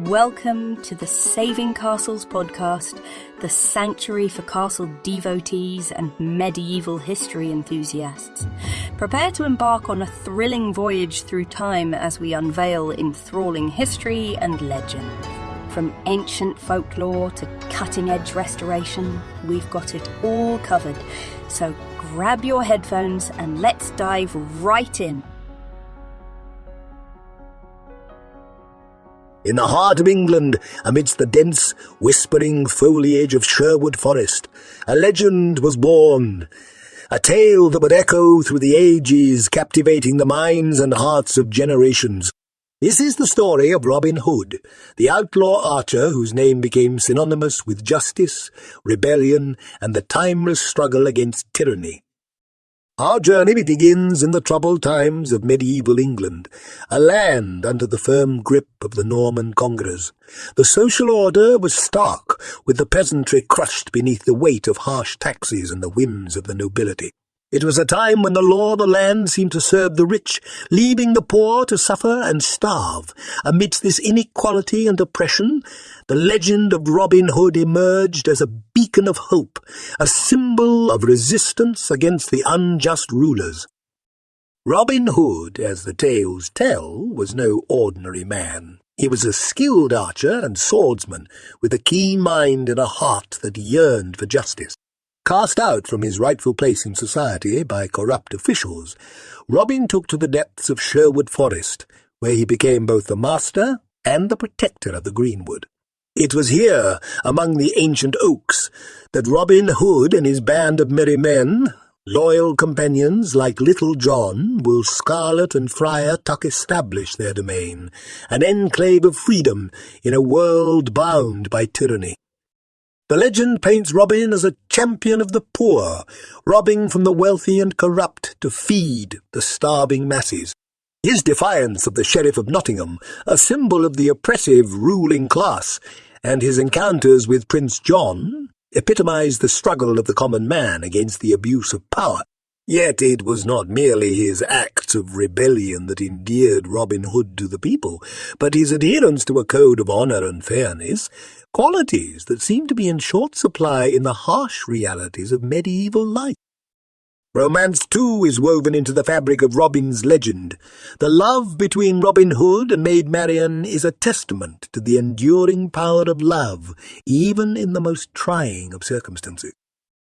Welcome to the Saving Castles podcast, the sanctuary for castle devotees and medieval history enthusiasts. Prepare to embark on a thrilling voyage through time as we unveil enthralling history and legend. From ancient folklore to cutting-edge restoration, we've got it all covered. So grab your headphones and let's dive right in. In the heart of England, amidst the dense, whispering foliage of Sherwood Forest, a legend was born, a tale that would echo through the ages, captivating the minds and hearts of generations. This is the story of Robin Hood, the outlaw archer whose name became synonymous with justice, rebellion, and the timeless struggle against tyranny. Our journey begins in the troubled times of medieval England, a land under the firm grip of the Norman conquerors. The social order was stark, with the peasantry crushed beneath the weight of harsh taxes and the whims of the nobility. It was a time when the law of the land seemed to serve the rich, leaving the poor to suffer and starve. Amidst this inequality and oppression, the legend of Robin Hood emerged as a beacon of hope, a symbol of resistance against the unjust rulers. Robin Hood, as the tales tell, was no ordinary man. He was a skilled archer and swordsman, with a keen mind and a heart that yearned for justice. Cast out from his rightful place in society by corrupt officials, Robin took to the depths of Sherwood Forest, where he became both the master and the protector of the greenwood. It was here, among the ancient oaks, that Robin Hood and his band of merry men, loyal companions like Little John, Will Scarlet and Friar Tuck, established their domain, an enclave of freedom in a world bound by tyranny. The legend paints Robin as a champion of the poor, robbing from the wealthy and corrupt to feed the starving masses. His defiance of the Sheriff of Nottingham, a symbol of the oppressive ruling class, and his encounters with Prince John epitomized the struggle of the common man against the abuse of power. Yet it was not merely his acts of rebellion that endeared Robin Hood to the people, but his adherence to a code of honour and fairness, qualities that seem to be in short supply in the harsh realities of medieval life. Romance, too, is woven into the fabric of Robin's legend. The love between Robin Hood and Maid Marian is a testament to the enduring power of love, even in the most trying of circumstances.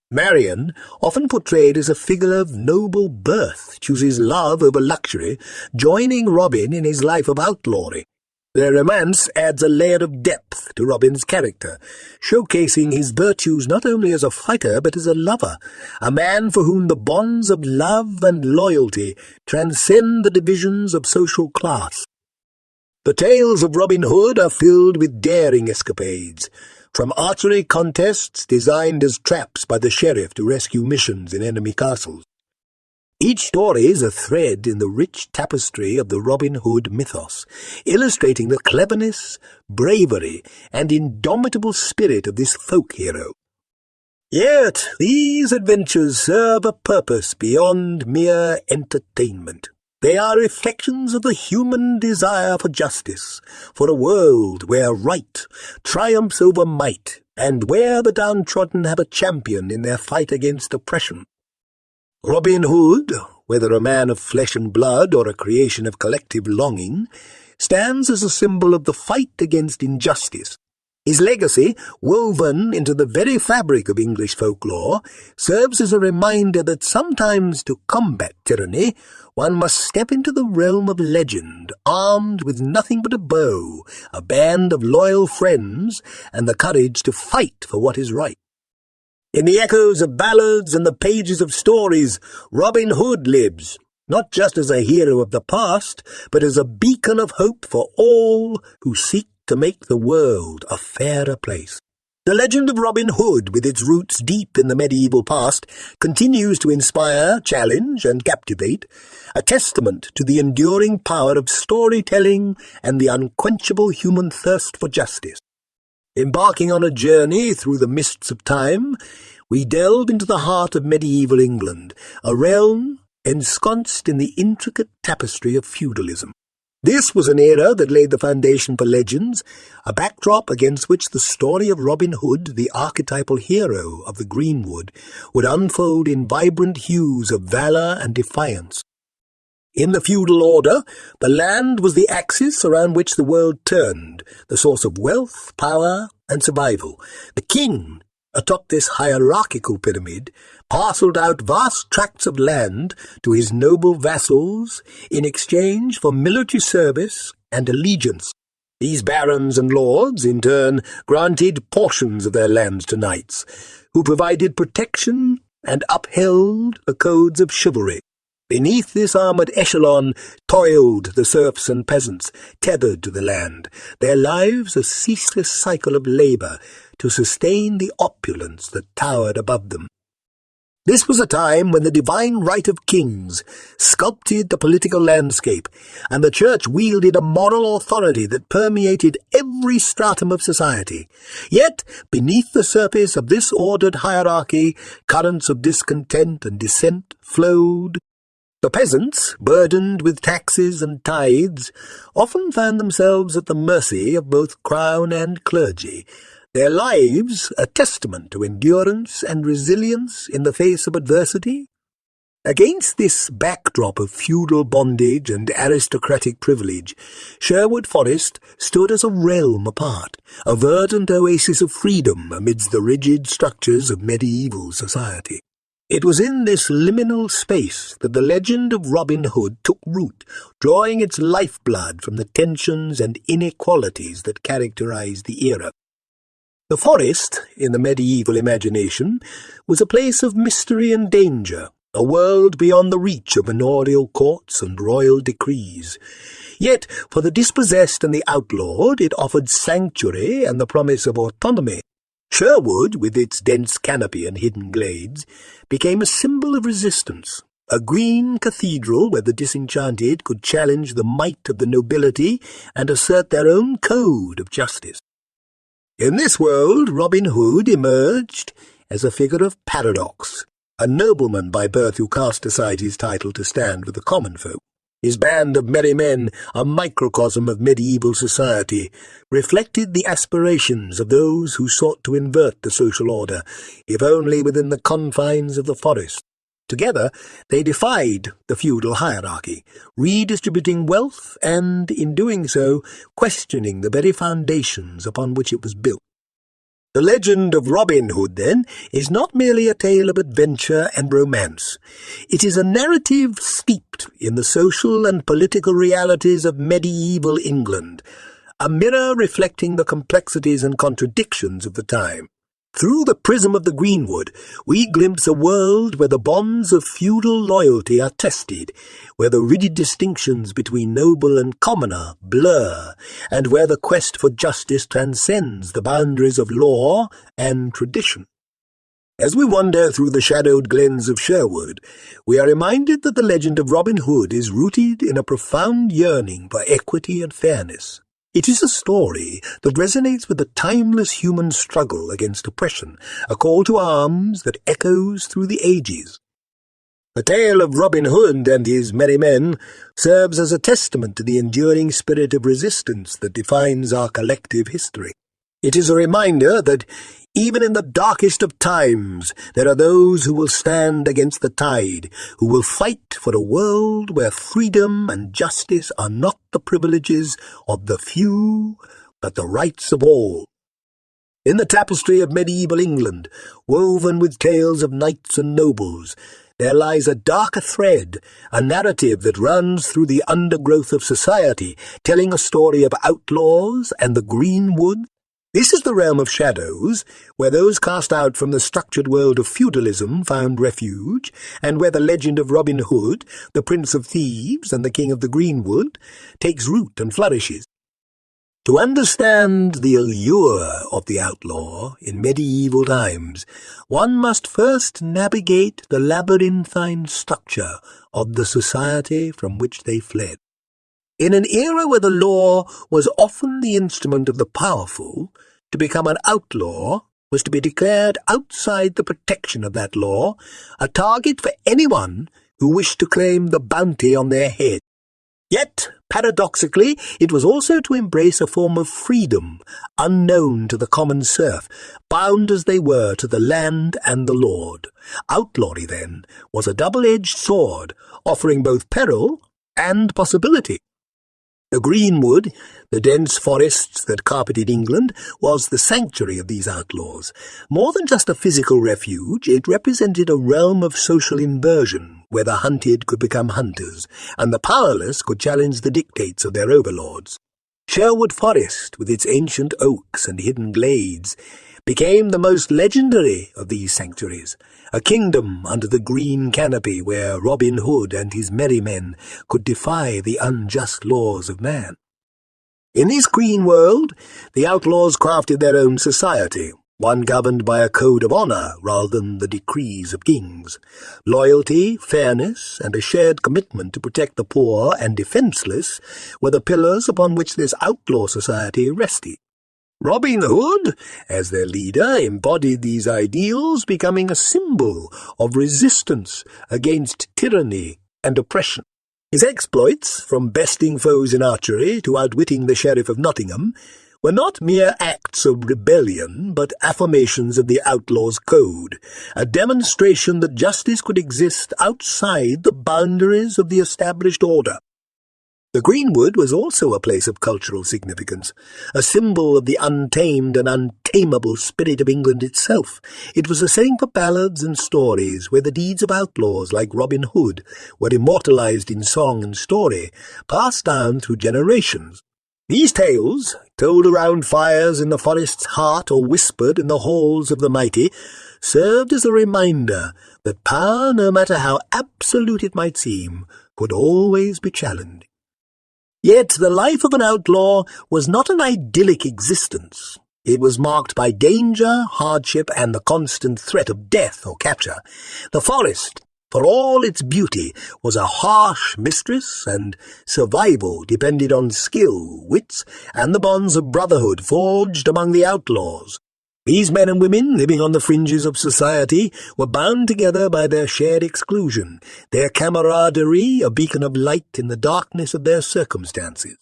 Marian, often portrayed as a figure of noble birth, chooses love over luxury, joining Robin in his life of outlawry. Their romance adds a layer of depth to Robin's character, showcasing his virtues not only as a fighter but as a lover, a man for whom the bonds of love and loyalty transcend the divisions of social class. The tales of Robin Hood are filled with daring escapades, from archery contests designed as traps by the sheriff to rescue missions in enemy castles. Each story is a thread in the rich tapestry of the Robin Hood mythos, illustrating the cleverness, bravery, and indomitable spirit of this folk hero. Yet these adventures serve a purpose beyond mere entertainment. They are reflections of the human desire for justice, for a world where right triumphs over might, and where the downtrodden have a champion in their fight against oppression. Robin Hood, whether a man of flesh and blood or a creation of collective longing, stands as a symbol of the fight against injustice. His legacy, woven into the very fabric of English folklore, serves as a reminder that sometimes to combat tyranny, one must step into the realm of legend, armed with nothing but a bow, a band of loyal friends, and the courage to fight for what is right. In the echoes of ballads and the pages of stories, Robin Hood lives, not just as a hero of the past, but as a beacon of hope for all who seek to make the world a fairer place. The legend of Robin Hood, with its roots deep in the medieval past, continues to inspire, challenge, and captivate, a testament to the enduring power of storytelling and the unquenchable human thirst for justice. Embarking on a journey through the mists of time, we delve into the heart of medieval England, a realm ensconced in the intricate tapestry of feudalism. This was an era that laid the foundation for legends, a backdrop against which the story of Robin Hood, the archetypal hero of the greenwood, would unfold in vibrant hues of valour and defiance. In the feudal order, the land was the axis around which the world turned, the source of wealth, power, and survival. The king, atop this hierarchical pyramid, parcelled out vast tracts of land to his noble vassals in exchange for military service and allegiance. These barons and lords, in turn, granted portions of their lands to knights, who provided protection and upheld the codes of chivalry. Beneath this armoured echelon toiled the serfs and peasants, tethered to the land, their lives a ceaseless cycle of labour to sustain the opulence that towered above them. This was a time when the divine right of kings sculpted the political landscape, and the church wielded a moral authority that permeated every stratum of society. Yet, beneath the surface of this ordered hierarchy, currents of discontent and dissent flowed. The peasants, burdened with taxes and tithes, often found themselves at the mercy of both crown and clergy, their lives a testament to endurance and resilience in the face of adversity. Against this backdrop of feudal bondage and aristocratic privilege, Sherwood Forest stood as a realm apart, a verdant oasis of freedom amidst the rigid structures of medieval society. It was in this liminal space that the legend of Robin Hood took root, drawing its lifeblood from the tensions and inequalities that characterized the era. The forest, in the medieval imagination, was a place of mystery and danger, a world beyond the reach of manorial courts and royal decrees. Yet, for the dispossessed and the outlawed, it offered sanctuary and the promise of autonomy. Sherwood, with its dense canopy and hidden glades, became a symbol of resistance, a green cathedral where the disenchanted could challenge the might of the nobility and assert their own code of justice. In this world, Robin Hood emerged as a figure of paradox, a nobleman by birth who cast aside his title to stand with the common folk. His band of merry men, a microcosm of medieval society, reflected the aspirations of those who sought to invert the social order, if only within the confines of the forest. Together, they defied the feudal hierarchy, redistributing wealth and, in doing so, questioning the very foundations upon which it was built. The legend of Robin Hood, then, is not merely a tale of adventure and romance. It is a narrative steeped in the social and political realities of medieval England, a mirror reflecting the complexities and contradictions of the time. Through the prism of the greenwood, we glimpse a world where the bonds of feudal loyalty are tested, where the rigid distinctions between noble and commoner blur, and where the quest for justice transcends the boundaries of law and tradition. As we wander through the shadowed glens of Sherwood, we are reminded that the legend of Robin Hood is rooted in a profound yearning for equity and fairness. It is a story that resonates with the timeless human struggle against oppression, a call to arms that echoes through the ages. The tale of Robin Hood and his merry men serves as a testament to the enduring spirit of resistance that defines our collective history. It is a reminder that even in the darkest of times, there are those who will stand against the tide, who will fight for a world where freedom and justice are not the privileges of the few, but the rights of all. In the tapestry of medieval England, woven with tales of knights and nobles, there lies a darker thread, a narrative that runs through the undergrowth of society, telling a story of outlaws and the greenwood. This is the realm of shadows, where those cast out from the structured world of feudalism found refuge, and where the legend of Robin Hood, the Prince of Thieves and the King of the Greenwood, takes root and flourishes. To understand the allure of the outlaw in medieval times, one must first navigate the labyrinthine structure of the society from which they fled. In an era where the law was often the instrument of the powerful, to become an outlaw was to be declared outside the protection of that law, a target for anyone who wished to claim the bounty on their head. Yet Paradoxically, it was also to embrace a form of freedom unknown to the common serf, bound as they were to the land and the lord. Outlawry, then, was a double-edged sword, offering both peril and possibility. The greenwood, the dense forests that carpeted England, was the sanctuary of these outlaws. More than just a physical refuge, it represented a realm of social inversion, where the hunted could become hunters, and the powerless could challenge the dictates of their overlords. Sherwood Forest, with its ancient oaks and hidden glades, became the most legendary of these sanctuaries, a kingdom under the green canopy where Robin Hood and his merry men could defy the unjust laws of man. In this green world, the outlaws crafted their own society, one governed by a code of honour rather than the decrees of kings. Loyalty, fairness, and a shared commitment to protect the poor and defenceless were the pillars upon which this outlaw society rested. Robin Hood, as their leader, embodied these ideals, becoming a symbol of resistance against tyranny and oppression. His exploits, from besting foes in archery to outwitting the Sheriff of Nottingham, were not mere acts of rebellion, but affirmations of the outlaw's code, a demonstration that justice could exist outside the boundaries of the established order. The greenwood was also a place of cultural significance, a symbol of the untamed and untamable spirit of England itself. It was a setting for ballads and stories where the deeds of outlaws like Robin Hood were immortalized in song and story, passed down through generations. These tales, told around fires in the forest's heart or whispered in the halls of the mighty, served as a reminder that power, no matter how absolute it might seem, could always be challenged. Yet the life of an outlaw was not an idyllic existence. It was marked by danger, hardship, and the constant threat of death or capture. The forest, for all its beauty, was a harsh mistress, and survival depended on skill, wits, and the bonds of brotherhood forged among the outlaws. These men and women, living on the fringes of society, were bound together by their shared exclusion, their camaraderie a beacon of light in the darkness of their circumstances.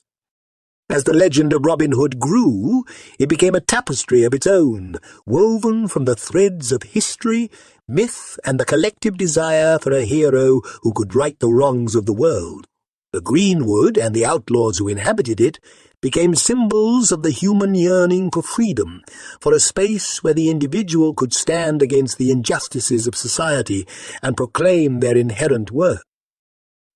As the legend of Robin Hood grew, it became a tapestry of its own, woven from the threads of history, myth, and the collective desire for a hero who could right the wrongs of the world. The greenwood and the outlaws who inhabited it became symbols of the human yearning for freedom, for a space where the individual could stand against the injustices of society and proclaim their inherent worth.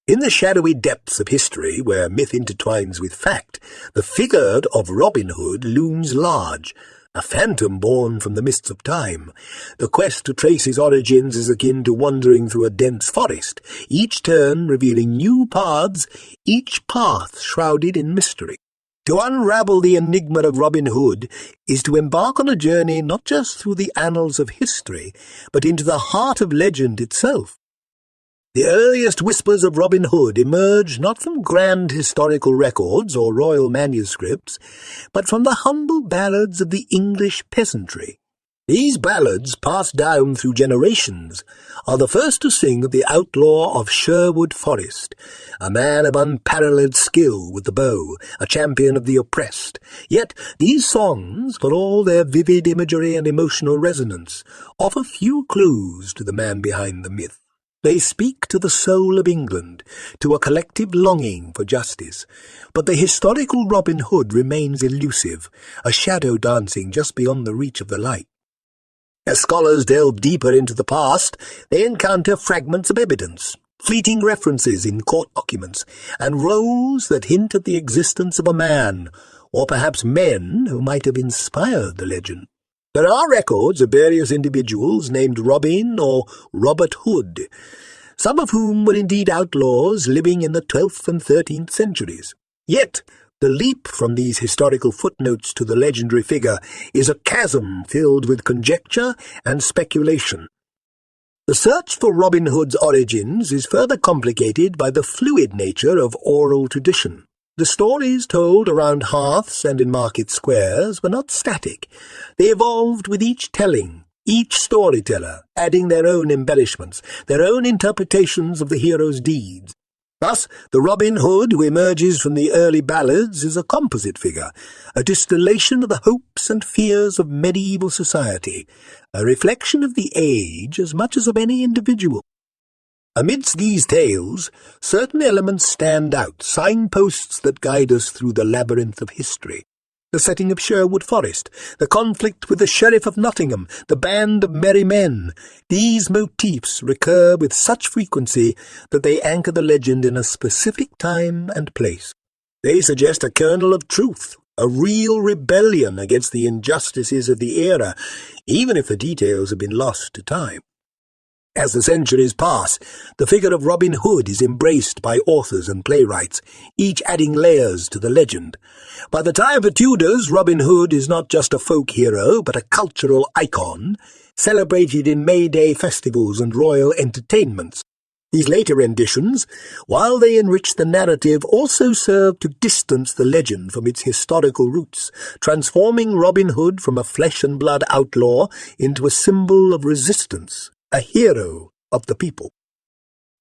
In the shadowy depths of history, where myth intertwines with fact, the figure of Robin Hood looms large, a phantom born from the mists of time. The quest to trace his origins is akin to wandering through a dense forest, each turn revealing new paths, each path shrouded in mystery. To unravel the enigma of Robin Hood is to embark on a journey not just through the annals of history, but into the heart of legend itself. The earliest whispers of Robin Hood emerged not from grand historical records or royal manuscripts, but from the humble ballads of the English peasantry. These ballads, passed down through generations, are the first to sing of the outlaw of Sherwood Forest, a man of unparalleled skill with the bow, a champion of the oppressed. Yet these songs, for all their vivid imagery and emotional resonance, offer few clues to the man behind the myth. They speak to the soul of England, to a collective longing for justice. But the historical Robin Hood remains elusive, a shadow dancing just beyond the reach of the light. As scholars delve deeper into the past, they encounter fragments of evidence, fleeting references in court documents, and roles that hint at the existence of a man, or perhaps men who might have inspired the legend. There are records of various individuals named Robin or Robert Hood, some of whom were indeed outlaws living in the 12th and 13th centuries. Yet the leap from these historical footnotes to the legendary figure is a chasm filled with conjecture and speculation. The search for Robin Hood's origins is further complicated by the fluid nature of oral tradition. The stories told around hearths and in market squares were not static. They evolved with each telling, each storyteller adding their own embellishments, their own interpretations of the hero's deeds. Thus, the Robin Hood who emerges from the early ballads is a composite figure, a distillation of the hopes and fears of medieval society, a reflection of the age as much as of any individual. Amidst these tales, certain elements stand out, signposts that guide us through the labyrinth of history. The setting of Sherwood Forest, the conflict with the Sheriff of Nottingham, the band of merry men. These motifs recur with such frequency that they anchor the legend in a specific time and place. They suggest a kernel of truth, a real rebellion against the injustices of the era, even if the details have been lost to time. As the centuries pass, the figure of Robin Hood is embraced by authors and playwrights, each adding layers to the legend. By the time of the Tudors, Robin Hood is not just a folk hero, but a cultural icon, celebrated in May Day festivals and royal entertainments. These later renditions, while they enrich the narrative, also serve to distance the legend from its historical roots, transforming Robin Hood from a flesh-and-blood outlaw into a symbol of resistance, a hero of the people.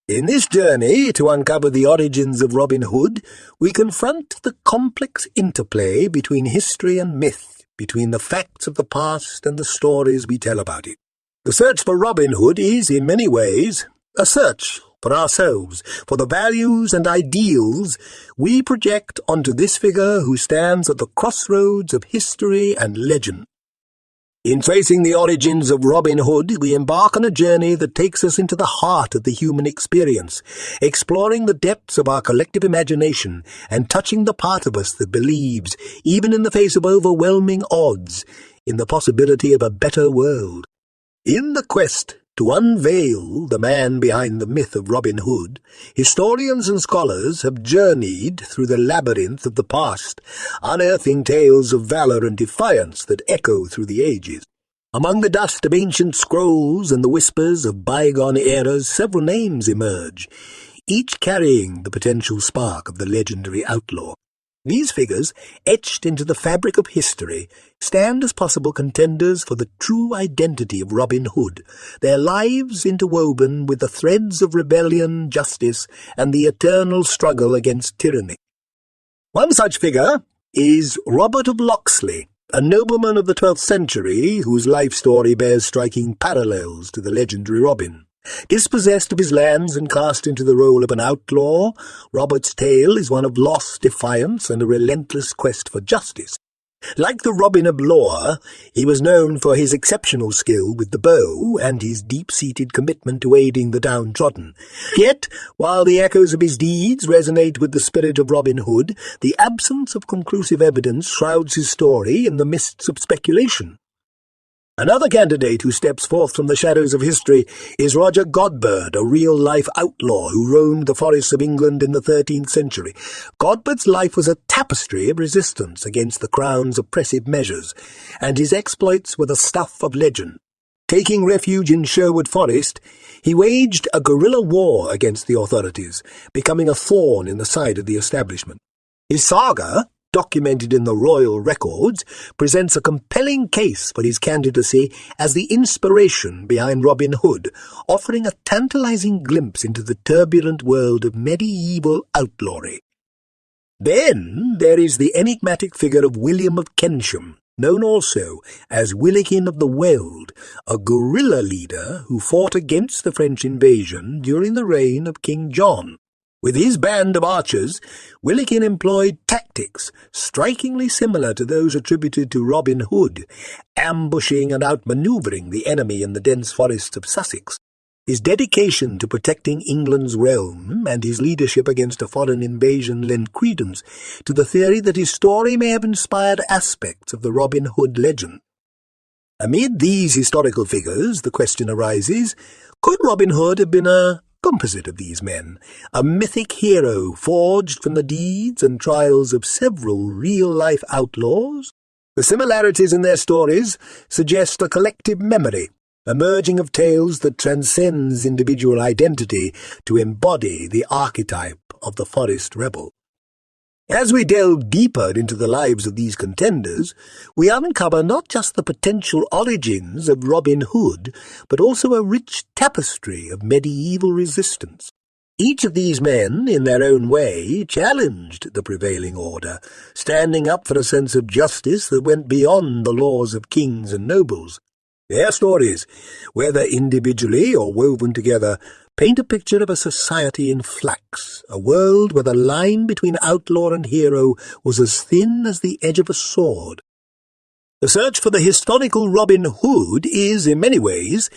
In this journey to uncover the origins of Robin Hood, we confront the complex interplay between history and myth, between the facts of the past and the stories we tell about it. The search for Robin Hood is, in many ways, a search for ourselves, for the values and ideals we project onto this figure who stands at the crossroads of history and legend. In tracing the origins of Robin Hood, we embark on a journey that takes us into the heart of the human experience, exploring the depths of our collective imagination and touching the part of us that believes, even in the face of overwhelming odds, in the possibility of a better world. In the quest to unveil the man behind the myth of Robin Hood, historians and scholars have journeyed through the labyrinth of the past, unearthing tales of valor and defiance that echo through the ages. Among the dust of ancient scrolls and the whispers of bygone eras, several names emerge, each carrying the potential spark of the legendary outlaw. These figures, etched into the fabric of history, stand as possible contenders for the true identity of Robin Hood, their lives interwoven with the threads of rebellion, justice, and the eternal struggle against tyranny. One such figure is Robert of Locksley, a nobleman of the 12th century whose life story bears striking parallels to the legendary Robin. Dispossessed of his lands and cast into the role of an outlaw, Robert's tale is one of lost defiance and a relentless quest for justice. Like the Robin of lore, he was known for his exceptional skill with the bow and his deep-seated commitment to aiding the downtrodden. Yet, while the echoes of his deeds resonate with the spirit of Robin Hood, the absence of conclusive evidence shrouds his story in the mists of speculation. Another candidate who steps forth from the shadows of history is Roger Godberd, a real-life outlaw who roamed the forests of England in the 13th century. Godberd's life was a tapestry of resistance against the Crown's oppressive measures, and his exploits were the stuff of legend. Taking refuge in Sherwood Forest, he waged a guerrilla war against the authorities, becoming a thorn in the side of the establishment. His saga, documented in the royal records, presents a compelling case for his candidacy as the inspiration behind Robin Hood, offering a tantalizing glimpse into the turbulent world of medieval outlawry. Then there is the enigmatic figure of William of Kensham, known also as Willikin of the Weald, a guerrilla leader who fought against the French invasion during the reign of King John. With his band of archers, Willikin employed tactics strikingly similar to those attributed to Robin Hood, ambushing and outmanoeuvring the enemy in the dense forests of Sussex. His dedication to protecting England's realm and his leadership against a foreign invasion lend credence to the theory that his story may have inspired aspects of the Robin Hood legend. Amid these historical figures, the question arises, could Robin Hood have been a composite of these men, a mythic hero forged from the deeds and trials of several real-life outlaws? The similarities in their stories suggest a collective memory, a merging of tales that transcends individual identity to embody the archetype of the forest rebel. As we delve deeper into the lives of these contenders, we uncover not just the potential origins of Robin Hood, but also a rich tapestry of medieval resistance. Each of these men, in their own way, challenged the prevailing order, standing up for a sense of justice that went beyond the laws of kings and nobles. Their stories, whether individually or woven together, paint a picture of a society in flux, a world where the line between outlaw and hero was as thin as the edge of a sword. The search for the historical Robin Hood is, in many ways,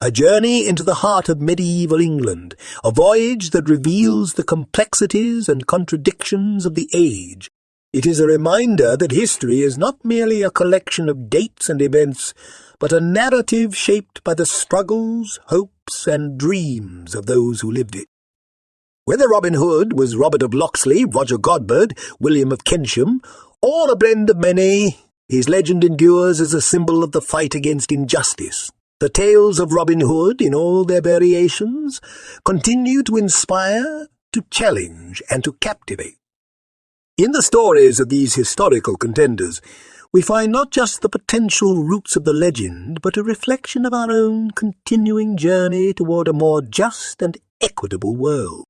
a journey into the heart of medieval England, a voyage that reveals the complexities and contradictions of the age. It is a reminder that history is not merely a collection of dates and events, but a narrative shaped by the struggles, hopes, and dreams of those who lived it. Whether Robin Hood was Robert of Locksley, Roger Godberd, William of Kensham, or a blend of many, his legend endures as a symbol of the fight against injustice. The tales of Robin Hood, in all their variations, continue to inspire, to challenge, and to captivate. In the stories of these historical contenders, we find not just the potential roots of the legend, but a reflection of our own continuing journey toward a more just and equitable world.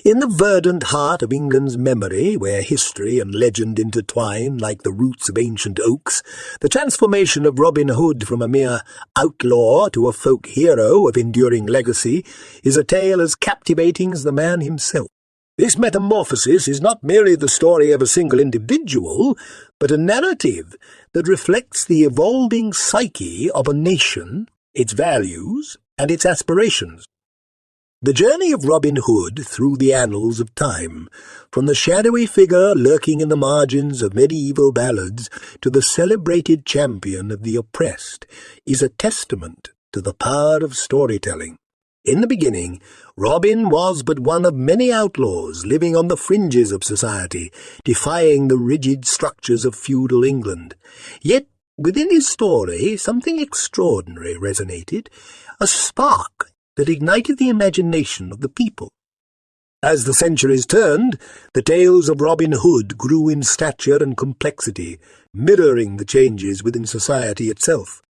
In the verdant heart of England's memory, where history and legend intertwine like the roots of ancient oaks, the transformation of Robin Hood from a mere outlaw to a folk hero of enduring legacy is a tale as captivating as the man himself. This metamorphosis is not merely the story of a single individual, but a narrative that reflects the evolving psyche of a nation, its values, and its aspirations. The journey of Robin Hood through the annals of time, from the shadowy figure lurking in the margins of medieval ballads to the celebrated champion of the oppressed, is a testament to the power of storytelling. In the beginning, Robin was but one of many outlaws living on the fringes of society, defying the rigid structures of feudal England. Yet, within his story, something extraordinary resonated, a spark that ignited the imagination of the people. As the centuries turned, the tales of Robin Hood grew in stature and complexity, mirroring the changes within society itself.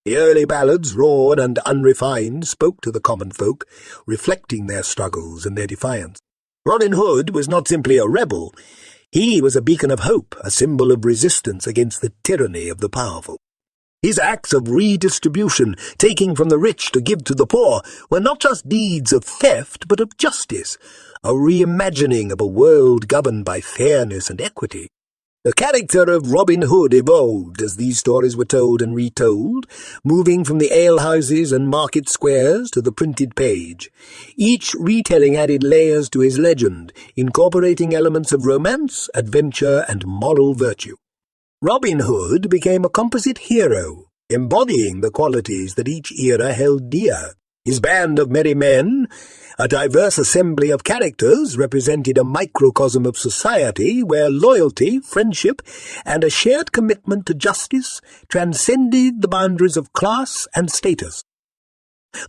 The early ballads, raw and unrefined, spoke to the common folk, reflecting their struggles and their defiance. Robin Hood was not simply a rebel. He was a beacon of hope, a symbol of resistance against the tyranny of the powerful. His acts of redistribution, taking from the rich to give to the poor, were not just deeds of theft, but of justice, a reimagining of a world governed by fairness and equity. The character of Robin Hood evolved as these stories were told and retold, moving from the alehouses and market squares to the printed page. Each retelling added layers to his legend, incorporating elements of romance, adventure, and moral virtue. Robin Hood became a composite hero, embodying the qualities that each era held dear. His band of merry men, a diverse assembly of characters, represented a microcosm of society where loyalty, friendship, and a shared commitment to justice transcended the boundaries of class and status.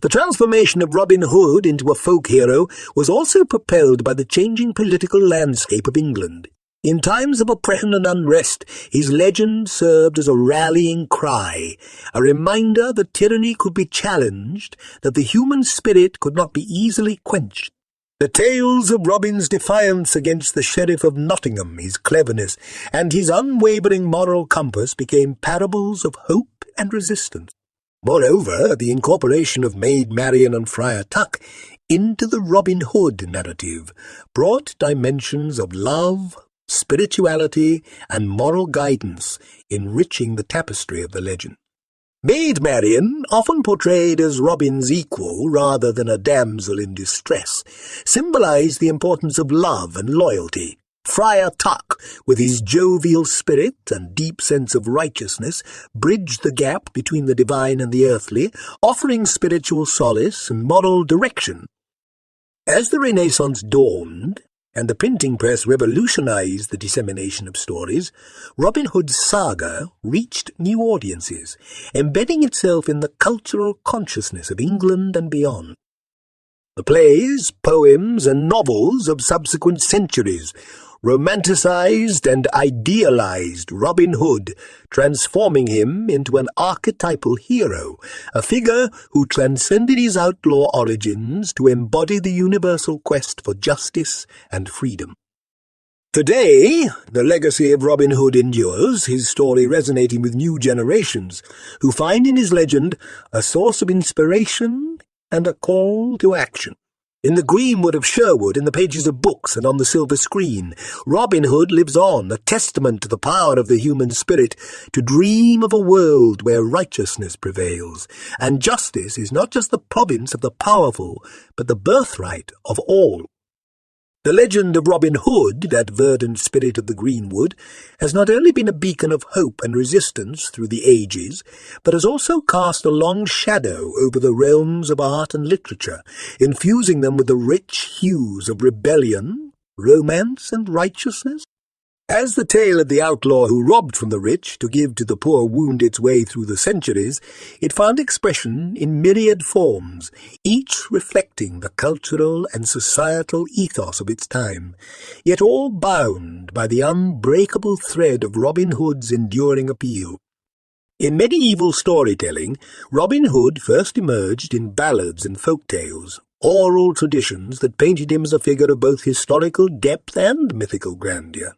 The transformation of Robin Hood into a folk hero was also propelled by the changing political landscape of England. In times of oppression and unrest, his legend served as a rallying cry, a reminder that tyranny could be challenged, that the human spirit could not be easily quenched. The tales of Robin's defiance against the Sheriff of Nottingham, his cleverness, and his unwavering moral compass became parables of hope and resistance. Moreover, the incorporation of Maid Marian and Friar Tuck into the Robin Hood narrative brought dimensions of love, spirituality, and moral guidance, enriching the tapestry of the legend. Maid Marian, often portrayed as Robin's equal rather than a damsel in distress, symbolized the importance of love and loyalty. Friar Tuck, with his jovial spirit and deep sense of righteousness, bridged the gap between the divine and the earthly, offering spiritual solace and moral direction. As the Renaissance dawned, and the printing press revolutionized the dissemination of stories, Robin Hood's saga reached new audiences, embedding itself in the cultural consciousness of England and beyond. The plays, poems, and novels of subsequent centuries romanticized and idealized Robin Hood, transforming him into an archetypal hero, a figure who transcended his outlaw origins to embody the universal quest for justice and freedom. Today, the legacy of Robin Hood endures, his story resonating with new generations, who find in his legend a source of inspiration and a call to action. In the greenwood of Sherwood, in the pages of books and on the silver screen, Robin Hood lives on, a testament to the power of the human spirit to dream of a world where righteousness prevails, and justice is not just the province of the powerful, but the birthright of all. The legend of Robin Hood, that verdant spirit of the greenwood, has not only been a beacon of hope and resistance through the ages, but has also cast a long shadow over the realms of art and literature, infusing them with the rich hues of rebellion, romance, and righteousness. As the tale of the outlaw who robbed from the rich to give to the poor wound its way through the centuries, it found expression in myriad forms, each reflecting the cultural and societal ethos of its time, yet all bound by the unbreakable thread of Robin Hood's enduring appeal. In medieval storytelling, Robin Hood first emerged in ballads and folk tales, oral traditions that painted him as a figure of both historical depth and mythical grandeur.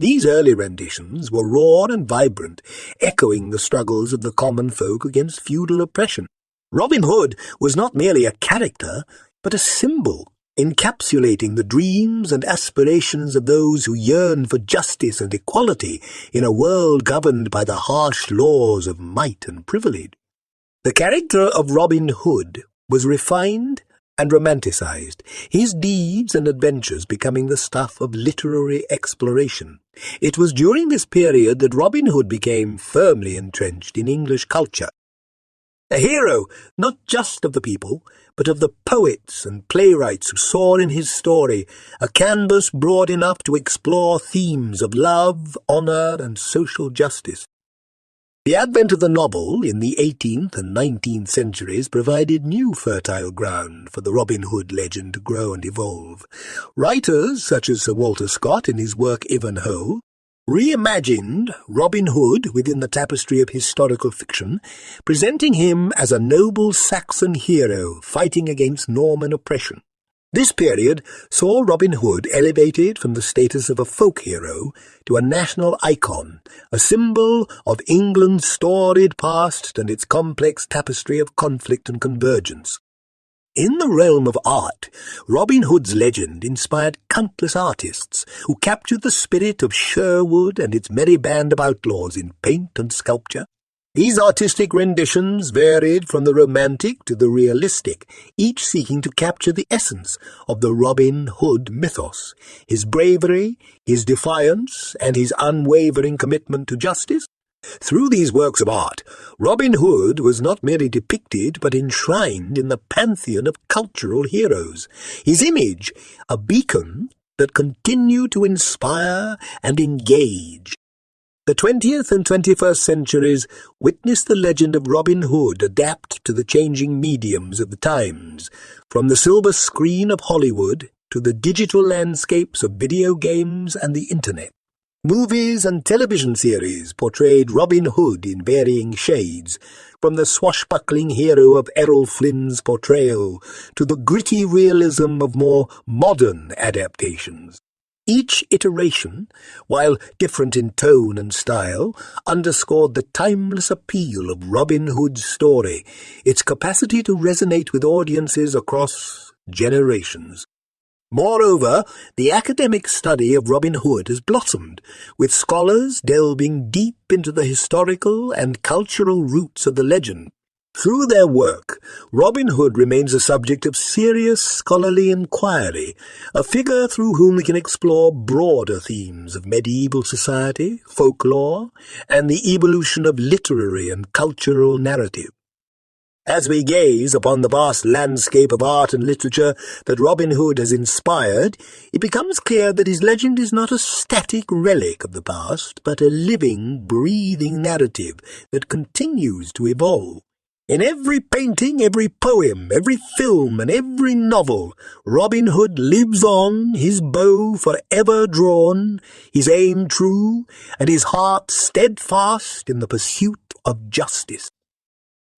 These early renditions were raw and vibrant, echoing the struggles of the common folk against feudal oppression. Robin Hood was not merely a character, but a symbol, encapsulating the dreams and aspirations of those who yearn for justice and equality in a world governed by the harsh laws of might and privilege. The character of Robin Hood was refined and romanticized, his deeds and adventures becoming the stuff of literary exploration. It was during this period that Robin Hood became firmly entrenched in English culture. A hero not just of the people, but of the poets and playwrights who saw in his story a canvas broad enough to explore themes of love, honor, and social justice. The advent of the novel in the 18th and 19th centuries provided new fertile ground for the Robin Hood legend to grow and evolve. Writers such as Sir Walter Scott in his work Ivanhoe reimagined Robin Hood within the tapestry of historical fiction, presenting him as a noble Saxon hero fighting against Norman oppression. This period saw Robin Hood elevated from the status of a folk hero to a national icon, a symbol of England's storied past and its complex tapestry of conflict and convergence. In the realm of art, Robin Hood's legend inspired countless artists who captured the spirit of Sherwood and its merry band of outlaws in paint and sculpture. These artistic renditions varied from the romantic to the realistic, each seeking to capture the essence of the Robin Hood mythos, his bravery, his defiance, and his unwavering commitment to justice. Through these works of art, Robin Hood was not merely depicted but enshrined in the pantheon of cultural heroes, his image a beacon that continued to inspire and engage. The 20th and 21st centuries witnessed the legend of Robin Hood adapt to the changing mediums of the times, from the silver screen of Hollywood to the digital landscapes of video games and the Internet. Movies and television series portrayed Robin Hood in varying shades, from the swashbuckling hero of Errol Flynn's portrayal to the gritty realism of more modern adaptations. Each iteration, while different in tone and style, underscored the timeless appeal of Robin Hood's story, its capacity to resonate with audiences across generations. Moreover, the academic study of Robin Hood has blossomed, with scholars delving deep into the historical and cultural roots of the legend. Through their work, Robin Hood remains a subject of serious scholarly inquiry, a figure through whom we can explore broader themes of medieval society, folklore, and the evolution of literary and cultural narrative. As we gaze upon the vast landscape of art and literature that Robin Hood has inspired, it becomes clear that his legend is not a static relic of the past, but a living, breathing narrative that continues to evolve. In every painting, every poem, every film, and every novel, Robin Hood lives on, his bow forever drawn, his aim true, and his heart steadfast in the pursuit of justice.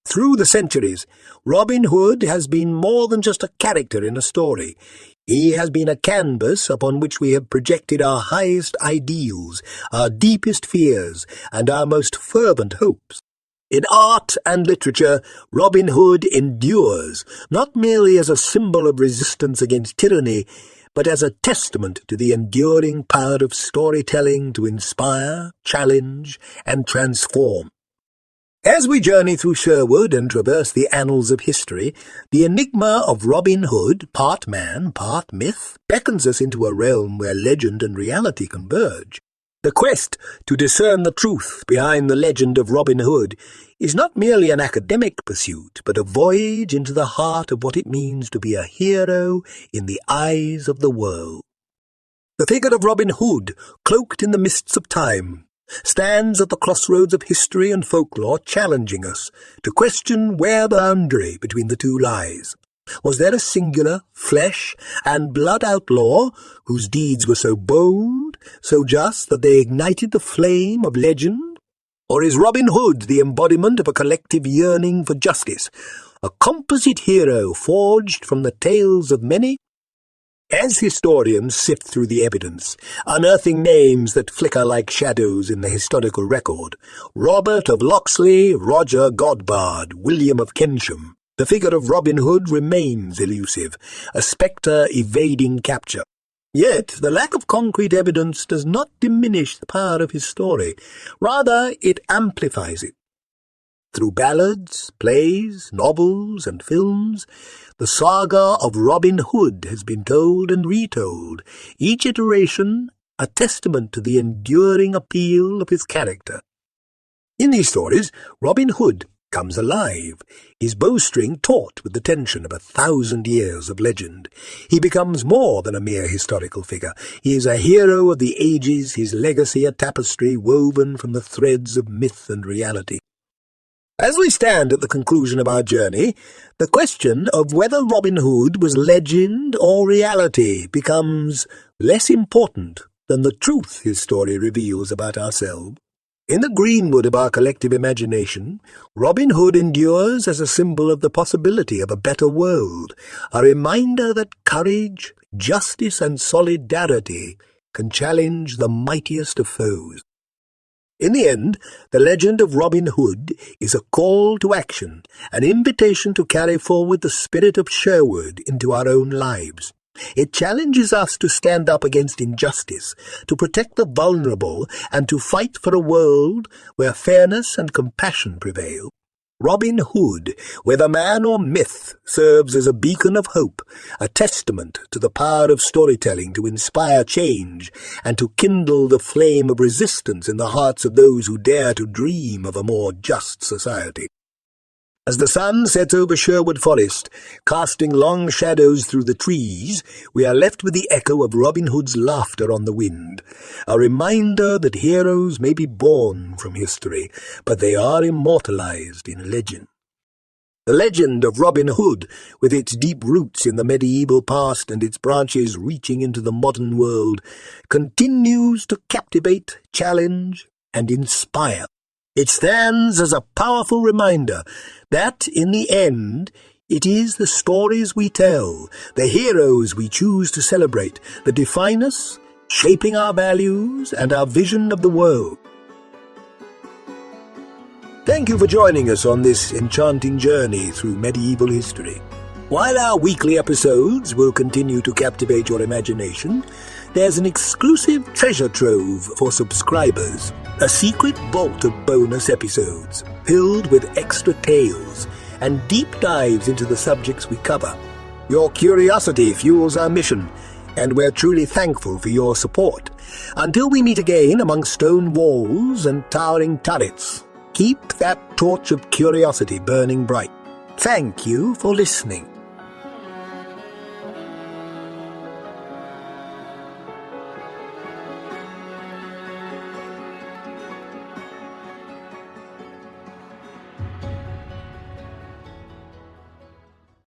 Through the centuries, Robin Hood has been more than just a character in a story. He has been a canvas upon which we have projected our highest ideals, our deepest fears, and our most fervent hopes. In art and literature, Robin Hood endures, not merely as a symbol of resistance against tyranny, but as a testament to the enduring power of storytelling to inspire, challenge, and transform. As we journey through Sherwood and traverse the annals of history, the enigma of Robin Hood, part man, part myth, beckons us into a realm where legend and reality converge. The quest to discern the truth behind the legend of Robin Hood is not merely an academic pursuit, but a voyage into the heart of what it means to be a hero in the eyes of the world. The figure of Robin Hood, cloaked in the mists of time, stands at the crossroads of history and folklore, challenging us to question where the boundary between the two lies. Was there a singular flesh and blood outlaw whose deeds were so bold, so just that they ignited the flame of legend? Or is Robin Hood the embodiment of a collective yearning for justice, a composite hero forged from the tales of many? As historians sift through the evidence, unearthing names that flicker like shadows in the historical record, Robert of Locksley, Roger Godbard, William of Kensham, the figure of Robin Hood remains elusive, a spectre evading capture. Yet the lack of concrete evidence does not diminish the power of his story. Rather, it amplifies it. Through ballads, plays, novels, and films, the saga of Robin Hood has been told and retold, each iteration a testament to the enduring appeal of his character. In these stories, Robin Hood comes alive, his bowstring taut with the tension of 1,000 years of legend. He becomes more than a mere historical figure. He is a hero of the ages, his legacy a tapestry woven from the threads of myth and reality. As we stand at the conclusion of our journey, the question of whether Robin Hood was legend or reality becomes less important than the truth his story reveals about ourselves. In the greenwood of our collective imagination, Robin Hood endures as a symbol of the possibility of a better world, a reminder that courage, justice, and solidarity can challenge the mightiest of foes. In the end, the legend of Robin Hood is a call to action, an invitation to carry forward the spirit of Sherwood into our own lives. It challenges us to stand up against injustice, to protect the vulnerable, and to fight for a world where fairness and compassion prevail. Robin Hood, whether man or myth, serves as a beacon of hope, a testament to the power of storytelling to inspire change and to kindle the flame of resistance in the hearts of those who dare to dream of a more just society. As the sun sets over Sherwood Forest, casting long shadows through the trees, we are left with the echo of Robin Hood's laughter on the wind, a reminder that heroes may be born from history, but they are immortalized in legend. The legend of Robin Hood, with its deep roots in the medieval past and its branches reaching into the modern world, continues to captivate, challenge, and inspire. It stands as a powerful reminder that, in the end, it is the stories we tell, the heroes we choose to celebrate, that define us, shaping our values and our vision of the world. Thank you for joining us on this enchanting journey through medieval history. While our weekly episodes will continue to captivate your imagination, there's an exclusive treasure trove for subscribers, a secret vault of bonus episodes filled with extra tales and deep dives into the subjects we cover. Your curiosity fuels our mission, and we're truly thankful for your support. Until we meet again among stone walls and towering turrets, keep that torch of curiosity burning bright. Thank you for listening.